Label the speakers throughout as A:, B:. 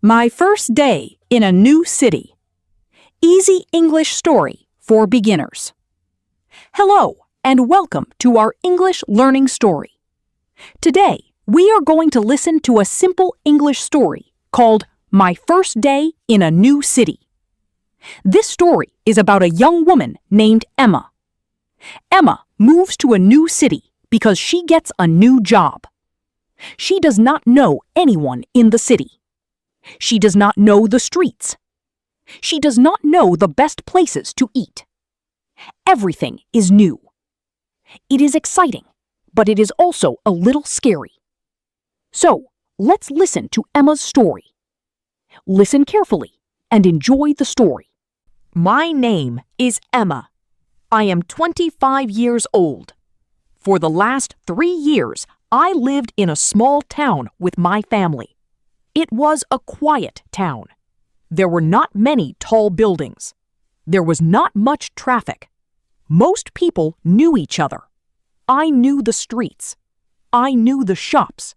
A: My first day in a new city. Easy English story for beginners. Hello and welcome to our English learning story. Today, we are going to listen to a simple English story called My First Day in a New City. This story is about a young woman named Emma. Emma moves to a new city because she gets a new job. She does not know anyone in the city. She does not know the streets. She does not know the best places to eat. Everything is new. It is exciting, but it is also a little scary. So, let's listen to Emma's story. Listen carefully and enjoy the story.
B: My name is Emma. I am 25 years old. For the last 3 years, I lived in a small town with my family. It was a quiet town. There were not many tall buildings. There was not much traffic. Most people knew each other. I knew the streets. I knew the shops.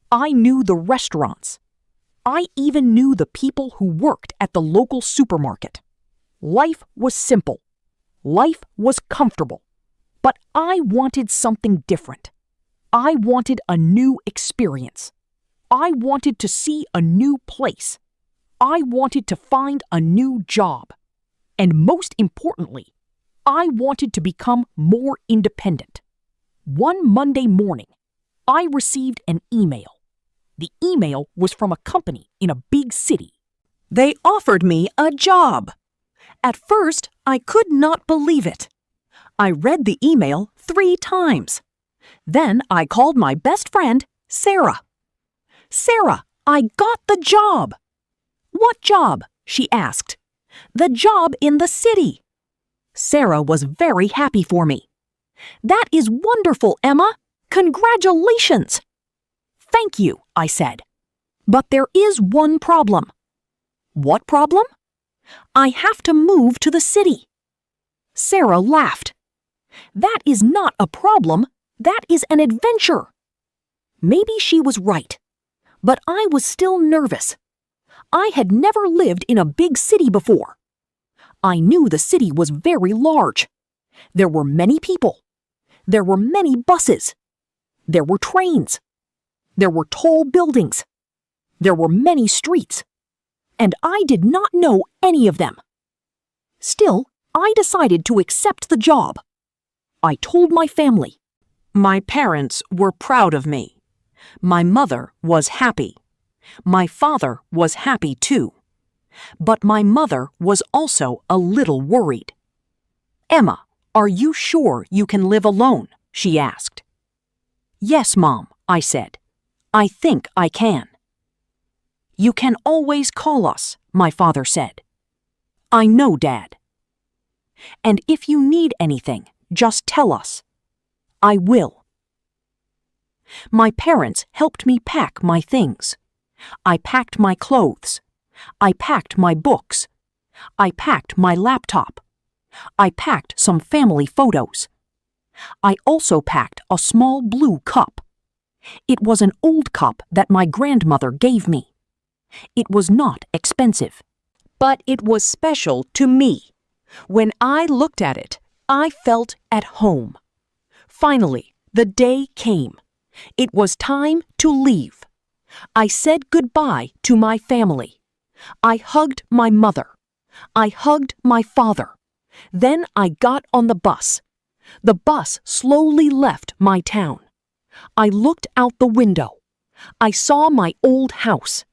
B: I knew the restaurants. I even knew the people who worked at the local supermarket. Life was simple. Life was comfortable. But I wanted something different. I wanted a new experience. I wanted to see a new place. I wanted to find a new job. And most importantly, I wanted to become more independent. One Monday morning, I received an email. The email was from a company in a big city. They offered me a job. At first, I could not believe it. I read the email 3 times. Then I called my best friend, Sarah. Sarah, I got the job. What job? She asked. The job in the city. Sarah was very happy for me. That is wonderful, Emma. Congratulations. Thank you, I said. But there is one problem. What problem? I have to move to the city. Sarah laughed. That is not a problem. That is an adventure. Maybe she was right. But I was still nervous. I had never lived in a big city before. I knew the city was very large. There were many people. There were many buses. There were trains. There were tall buildings. There were many streets. And I did not know any of them. Still, I decided to accept the job. I told my family. My parents were proud of me. My mother was happy. My father was happy too. But my mother was also a little worried. Emma, are you sure you can live alone? She asked. Yes, Mom, I said. I think I can. You can always call us, my father said. I know, Dad. And if you need anything, just tell us. I will. My parents helped me pack my things. I packed my clothes. I packed my books. I packed my laptop. I packed some family photos. I also packed a small blue cup. It was an old cup that my grandmother gave me. It was not expensive, but it was special to me. When I looked at it, I felt at home. Finally, the day came. It was time to leave. I said goodbye to my family. I hugged my mother. I hugged my father. Then I got on the bus. The bus slowly left my town. I looked out the window. I saw my old house.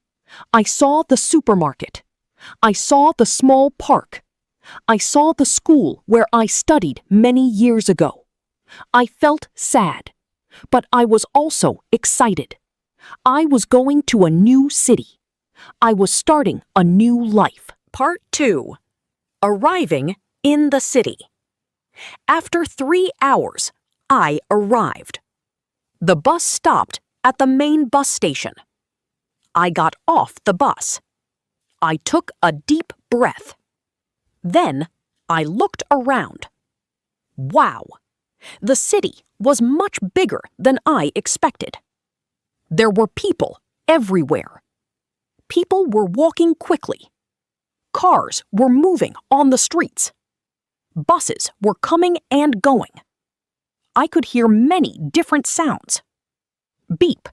B: I saw the supermarket. I saw the small park. I saw the school where I studied many years ago. I felt sad. But I was also excited. I was going to a new city. I was starting a new life. Part 2. Arriving in the city. After 3 hours, I arrived. The bus stopped at the main bus station. I got off the bus. I took a deep breath. Then I looked around. Wow! The city was much bigger than I expected. There were people everywhere.
A: People were walking quickly. Cars were moving on the streets. Buses were coming and going. I could hear many different sounds. Beep,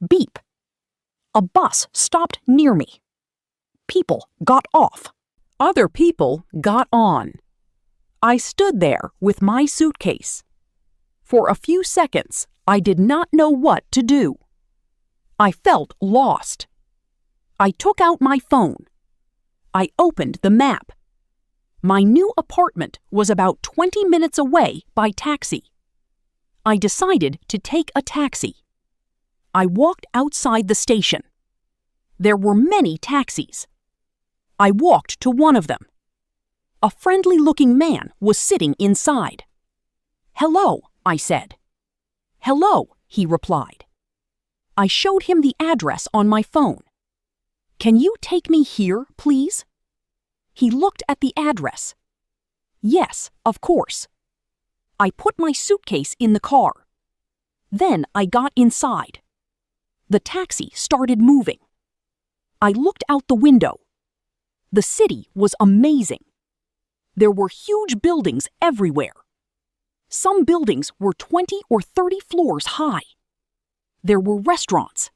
A: beep. A bus stopped near me. People got off. Other people got on. I stood there with my suitcase. For a few seconds, I did not know what to do. I felt lost. I took out my phone. I opened the map. My new apartment was about 20 minutes away by taxi. I decided to take a taxi. I walked outside the station. There were many taxis. I walked to one of them. A friendly-looking man was sitting inside. "Hello," I said. "Hello," he replied. I showed him the address on my phone. "Can you take me here, please?" He looked at the address. "Yes, of course." I put my suitcase in the car. Then I got inside. The taxi started moving. I looked out the window. The city was amazing. There were huge buildings everywhere. Some buildings were 20 or 30 floors high. There were restaurants.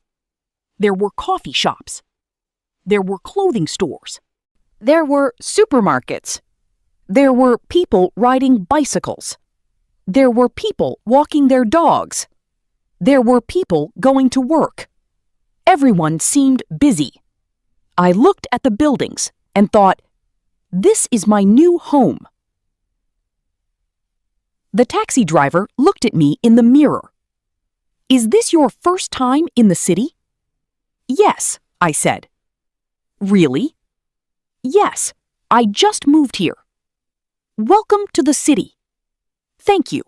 A: There were coffee shops. There were clothing stores. There were supermarkets. There were people riding bicycles. There were people walking their dogs. There were people going to work. Everyone seemed busy. I looked at the buildings and thought, this is my new home. The taxi driver looked at me in the mirror. "Is this your first time in the city?" "Yes," I said. "Really?" "Yes, I just moved here." "Welcome to the city." "Thank you."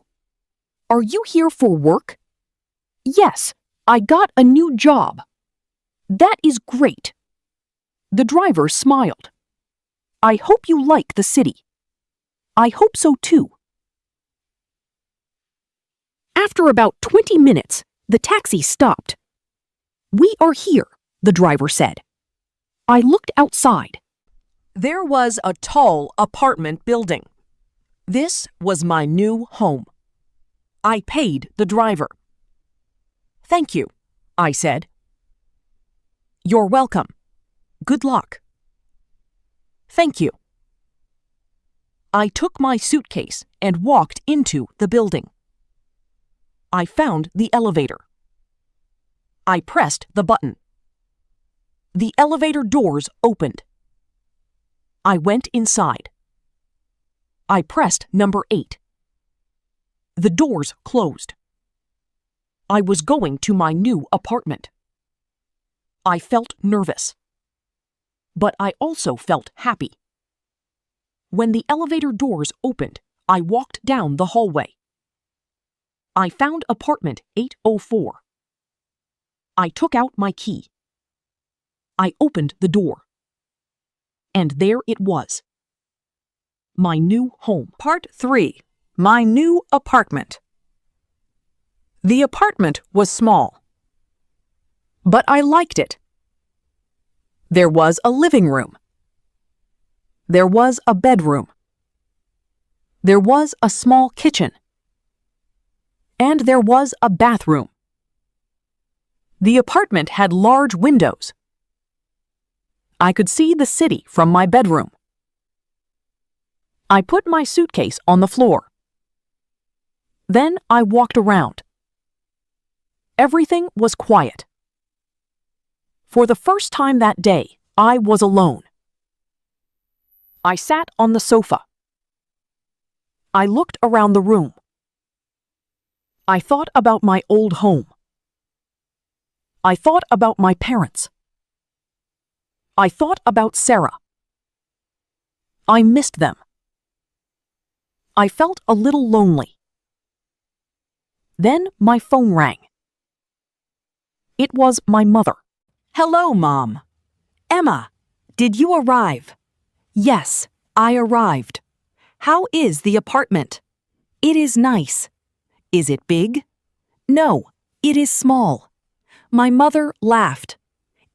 A: "Are you here for work?" "Yes, I got a new job." "That is great." The driver smiled. "I hope you like the city." "I hope so too." After about 20 minutes, the taxi stopped. "We are here," the driver said. I looked outside. There was a tall apartment building. This was my new home. I paid the driver. "Thank you," I said. "You're welcome. Good luck." "Thank you." I took my suitcase and walked into the building. I found the elevator. I pressed the button. The elevator doors opened. I went inside. I pressed number 8. The doors closed. I was going to my new apartment. I felt nervous. But I also felt happy. When the elevator doors opened, I walked down the hallway. I found apartment 804. I took out my key. I opened the door. And there it was. My new home. Part 3. My new apartment. The apartment was small. But I liked it. There was a living room. There was a bedroom. There was a small kitchen. And there was a bathroom. The apartment had large windows. I could see the city from my bedroom. I put my suitcase on the floor. Then I walked around. Everything was quiet. For the first time that day, I was alone. I sat on the sofa. I looked around the room. I thought about my old home. I thought about my parents. I thought about Sarah. I missed them. I felt a little lonely. Then my phone rang. It was my mother. "Hello, Mom. Emma, did you arrive?" "Yes, I arrived. How is the apartment?" "It is nice." "Is it big?" "No, it is small." My mother laughed.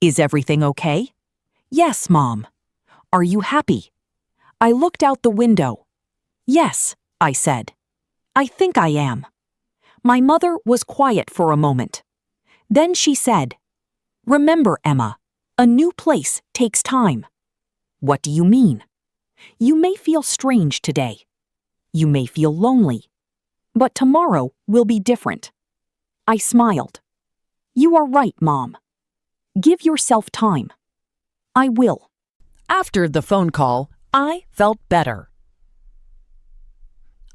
B: Is everything okay? Yes, Mom. Are you happy? I looked out the window. Yes, I said. I think I am. My mother was quiet for a moment. Then she said, Remember, Emma, a new place takes time. What do you mean? You may feel strange today. You may feel lonely. But tomorrow will be different. I smiled. You are right, Mom. Give yourself time. I will. After the phone call, I felt better.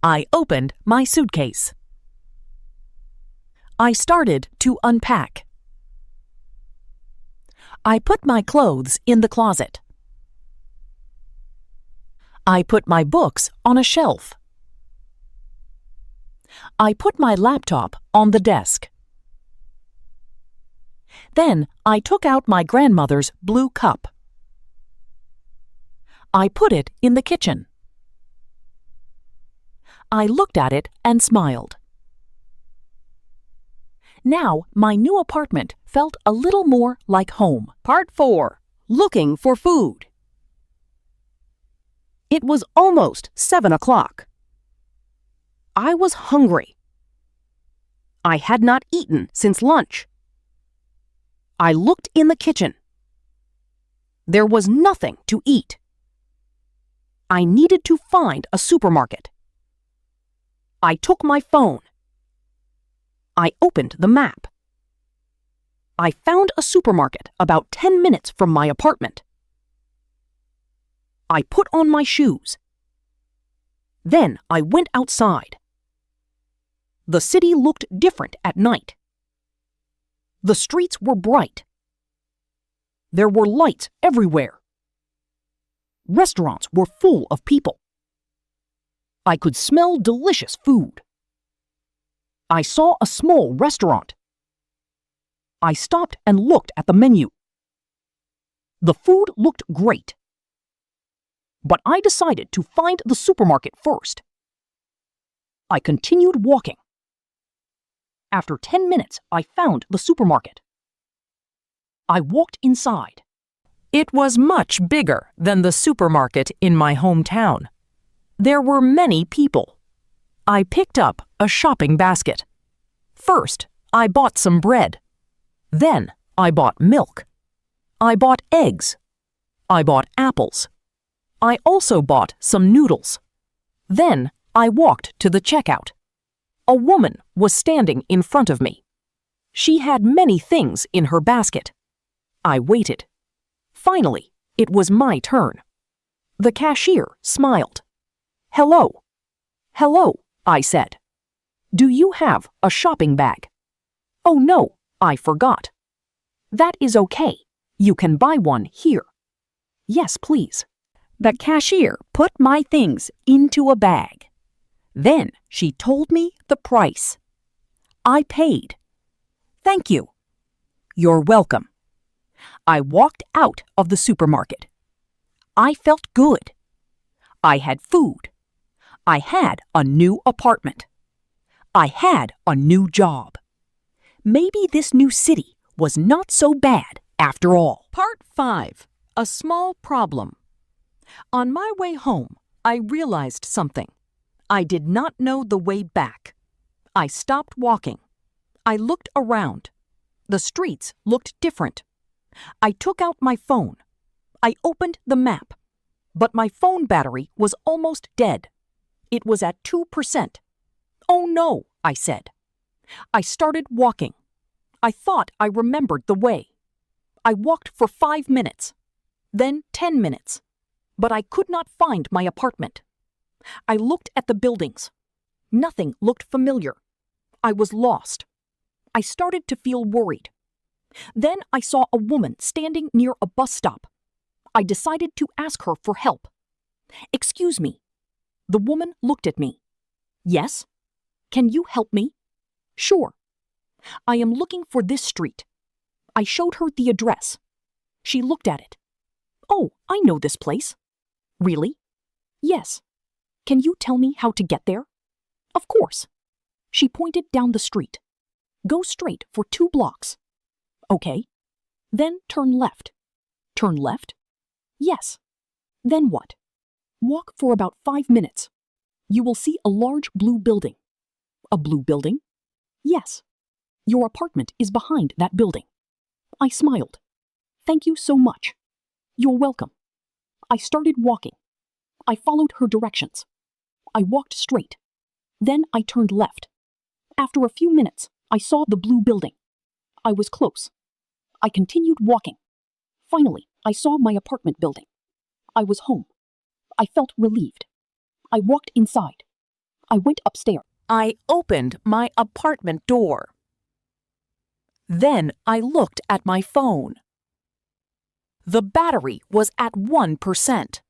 B: I opened my suitcase. I started to unpack. I put my clothes in the closet. I put my books on a shelf. I put my laptop on the desk. Then I took out my grandmother's blue cup. I put it in the kitchen. I looked at it and smiled. Now my new apartment felt a little more like home. Part 4. Looking for food. It was almost 7 o'clock. I was hungry. I had not eaten since lunch. I looked in the kitchen. There was nothing to eat. I needed to find a supermarket. I took my phone. I opened the map. I found a supermarket about 10 minutes from my apartment. I put on my shoes. Then I went outside. The city looked different at night. The streets were bright. There were lights everywhere. Restaurants were full of people. I could smell delicious food. I saw a small restaurant. I stopped and looked at the menu. The food looked great. But I decided to find the supermarket first. I continued walking. After 10 minutes, I found the supermarket. I walked inside. It was much bigger than the supermarket in my hometown. There were many people. I picked up a shopping basket. First, I bought some bread. Then, I bought milk. I bought eggs. I bought apples. I also bought some noodles. Then, I walked to the checkout. A woman was standing in front of me. She had many things in her basket. I waited. Finally, it was my turn. The cashier smiled. Hello. Hello, I said. Do you have a shopping bag? Oh no, I forgot. That is okay. You can buy one here. Yes, please. The cashier put my things into a bag. Then she told me the price. I paid. Thank you. You're welcome. I walked out of the supermarket. I felt good. I had food. I had a new apartment. I had a new job. Maybe this new city was not so bad after all. Part 5. A small problem. On my way home, I realized something. I did not know the way back. I stopped walking. I looked around. The streets looked different. I took out my phone. I opened the map. But my phone battery was almost dead. It was at 2%. Oh no, I said. I started walking. I thought I remembered the way. I walked for 5 minutes, then 10 minutes, but I could not find my apartment. I looked at the buildings. Nothing looked familiar. I was lost. I started to feel worried. Then I saw a woman standing near a bus stop. I decided to ask her for help. Excuse me. The woman looked at me. Yes? Can you help me? Sure. I am looking for this street. I showed her the address. She looked at it. Oh, I know this place. Really? Yes. Can you tell me how to get there? Of course. She pointed down the street. Go straight for 2 blocks. Okay.
A: Then turn left. Turn left? Yes. Then what? Walk for about 5 minutes. You will see a large blue building. A blue building? Yes. Your apartment is behind that building. I smiled. Thank you so much. You're welcome. I started walking. I followed her directions. I walked straight. Then I turned left. After a few minutes, I saw the blue building. I was close. I continued walking. Finally, I saw my apartment building. I was home. I felt relieved. I walked inside. I went upstairs.
B: I opened my apartment door. Then I looked at my phone. The battery was at 1%.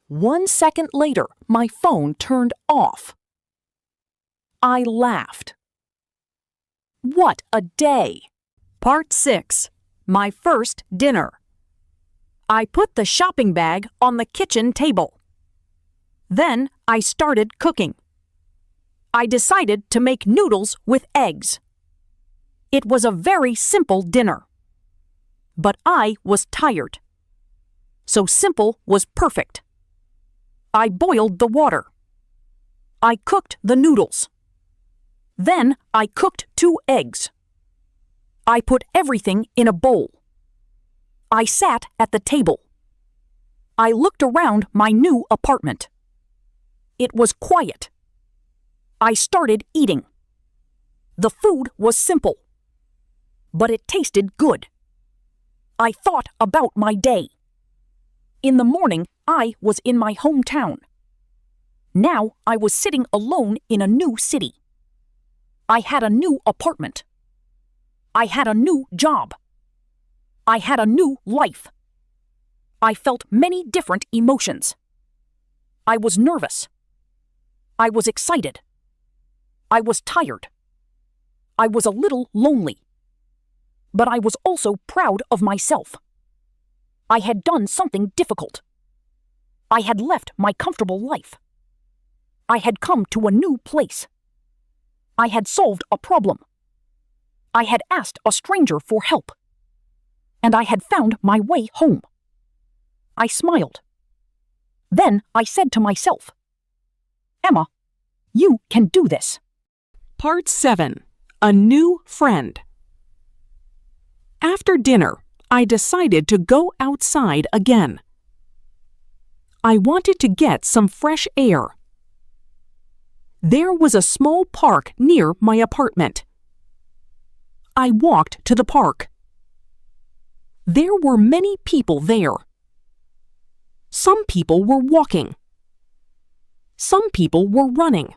B: 1 second later, my phone turned off. I laughed. What a day! Part 6. My first dinner. I put the shopping bag on the kitchen table. Then I started cooking. I decided to make noodles with eggs. It was a very simple dinner. But I was tired. So simple was perfect. I boiled the water. I cooked the noodles. Then I cooked 2 eggs. I put everything in a bowl. I sat at the table. I looked around my new apartment. It was quiet. I started eating. The food was simple, but it tasted good. I thought about my day. In the morning, I was in my hometown. Now I was sitting alone in a new city. I had a new apartment. I had a new job. I had a new life. I felt many different emotions. I was nervous. I was excited. I was tired. I was a little lonely. But I was also proud of myself. I had done something difficult. I had left my comfortable life. I had come to a new place. I had solved a problem. I had asked a stranger for help. And I had found my way home. I smiled. Then I said to myself, Emma, you can do this. Part 7. A new friend. After dinner, I decided to go outside again. I wanted to get some fresh air. There was a small park near my apartment. I walked to the park. There were many people there. Some people were walking. Some people were running.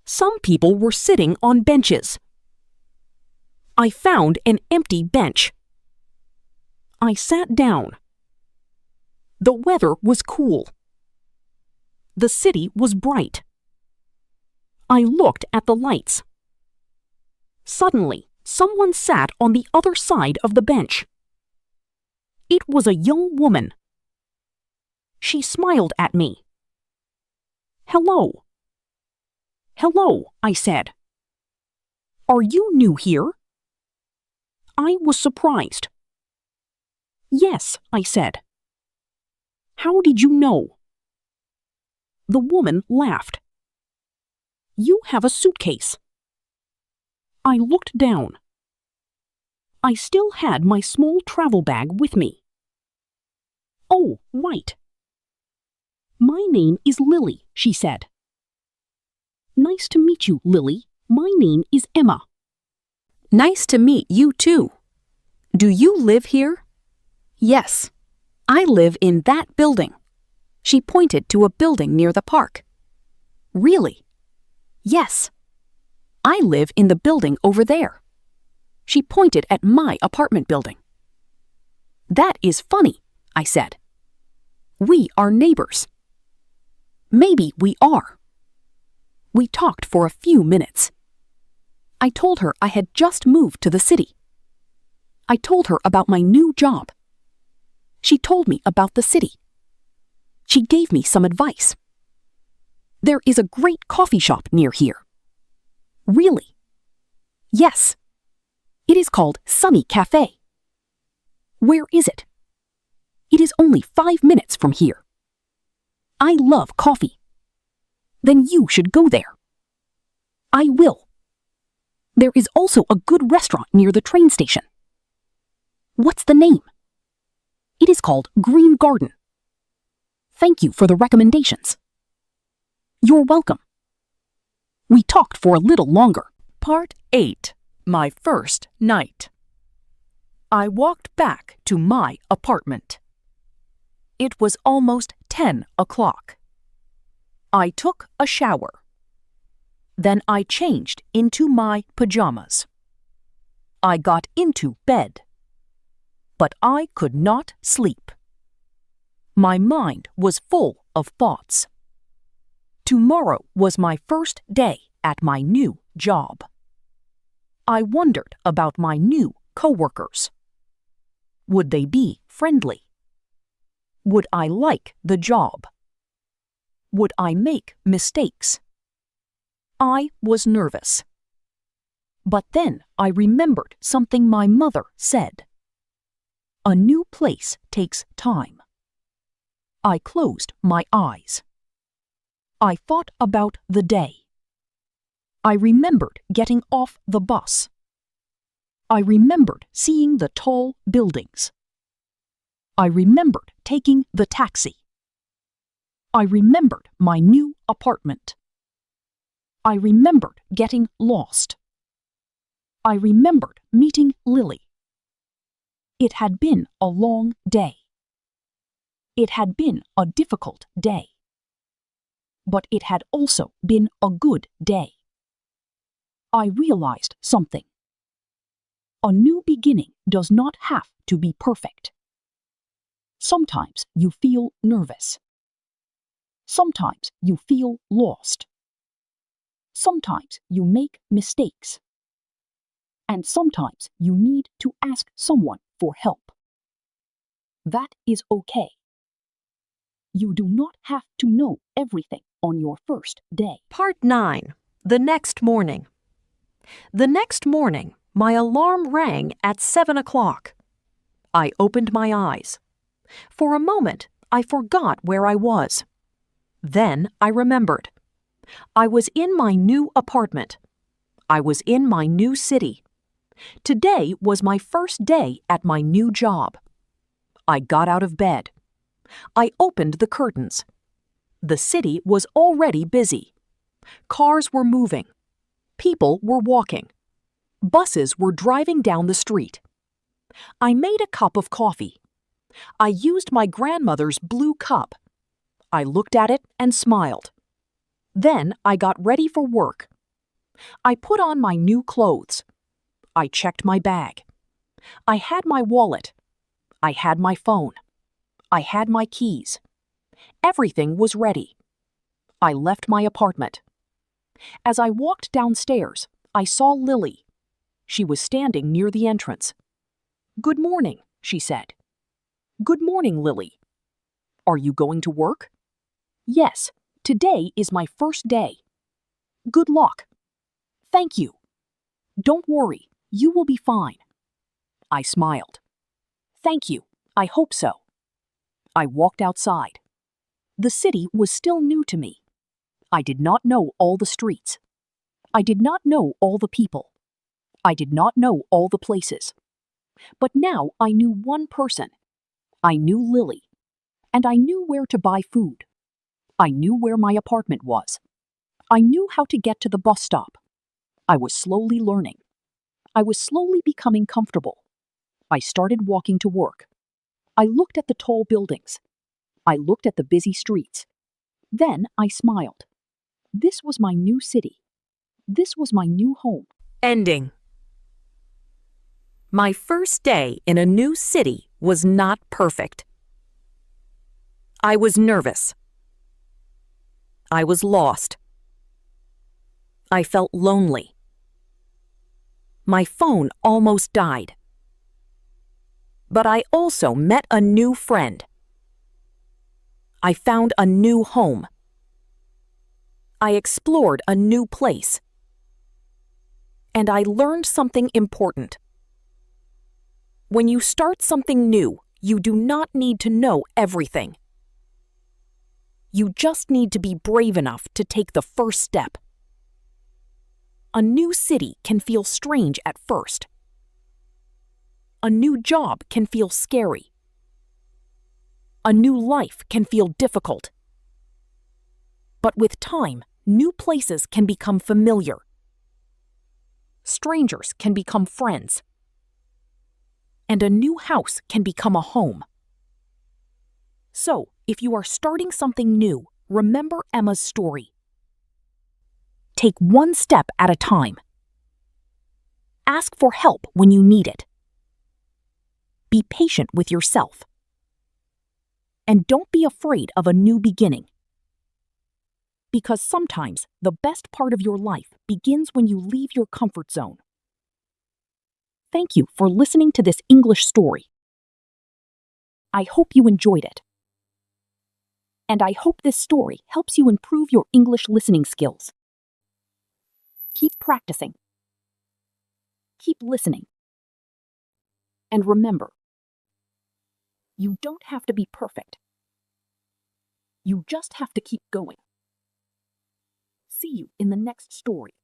B: Some people were sitting on benches. I found an empty bench. I sat down. The weather was cool. The city was bright. I looked at the lights. Suddenly, someone sat on the other side of the bench. It was a young woman. She smiled at me. Hello. Hello, I said. Are you new here? I was surprised. Yes, I said. How did you know? The woman laughed. You have a suitcase. I looked down. I still had my small travel bag with me. Oh, right. My name is Lily, she said. Nice to meet you, Lily. My name is Emma.
A: Nice to meet you too. Do you live here? Yes. I live in that building. She pointed to a building near the park. Really? Yes. I live in the building over there. She pointed at my apartment building. That is funny, I said. We are neighbors. Maybe we are. We talked for a few minutes. I told her I had just moved to the city. I told her about my new job. She told me about the city. She gave me some advice. There is a great coffee shop near here. Really? Yes. It is called Sunny Cafe. Where is it? It is only 5 minutes from here. I love coffee. Then you should go there. I will. There is also a good restaurant near the train station. What's the name? It is called Green Garden. Thank you for the recommendations. You're welcome. We talked for a little longer.
B: Part 8. My first night. I walked back to my apartment. It was almost 10 o'clock. I took a shower. Then I changed into my pajamas. I got into bed. But I could not sleep. My mind was full of thoughts. Tomorrow was my first day at my new job. I wondered about my new coworkers. Would they be friendly? Would I like the job? Would I make mistakes? I was nervous. But then I remembered something my mother said. A new place takes time. I closed my eyes. I thought about the day. I remembered getting off the bus. I remembered seeing the tall buildings. I remembered taking the taxi. I remembered my new apartment. I remembered getting lost. I remembered meeting Lily. It had been a long day. It had been a difficult day. But it had also been a good day. I realized something. A new beginning does not have to be perfect. Sometimes you feel nervous. Sometimes you feel lost. Sometimes you make mistakes. And sometimes you need to ask someone for help. That is okay. You do not have to know everything on your first day. Part 9. The next morning. The next morning, my alarm rang at 7 o'clock. I opened my eyes. For a moment, I forgot where I was. Then I remembered. I was in my new apartment. I was in my new city. Today was my first day at my new job. I got out of bed. I opened the curtains. The city was already busy. Cars were moving. People were walking. Buses were driving down the street. I made a cup of coffee. I used my grandmother's blue cup. I looked at it and smiled. Then I got ready for work. I put on my new clothes. I checked my bag. I had my wallet. I had my phone. I had my keys. Everything was ready. I left my apartment. As I walked downstairs, I saw Lily. She was standing near the entrance. "Good morning," she said. "Good morning, Lily. Are you going to work?" "Yes, today is my first day." "Good luck." "Thank you." "Don't worry, you will be fine." I smiled. "Thank you, I hope so." I walked outside. The city was still new to me. I did not know all the streets. I did not know all the people. I did not know all the places. But now I knew one person. I knew Lily. And I knew where to buy food. I knew where my apartment was. I knew how to get to the bus stop. I was slowly learning. I was slowly becoming comfortable. I started walking to work. I looked at the tall buildings. I looked at the busy streets. Then I smiled. This was my new city. This was my new home. Ending. My first day in a new city was not perfect. I was nervous. I was lost. I felt lonely. My phone almost died. But I also met a new friend. I found a new home. I explored a new place. And I learned something important. When you start something new, you do not need to know everything. You just need to be brave enough to take the first step. A new city can feel strange at first. A new job can feel scary. A new life can feel difficult. But with time, new places can become familiar. Strangers can become friends. And a new house can become a home. So, if you are starting something new, remember Emma's story. Take one step at a time. Ask for help when you need it. Be patient with yourself. And don't be afraid of a new beginning. Because sometimes the best part of your life begins when you leave your comfort zone. Thank you for listening to this English story. I hope you enjoyed it. And I hope this story helps you improve your English listening skills. Keep practicing. Keep listening. And remember, you don't have to be perfect. You just have to keep going. See you in the next story.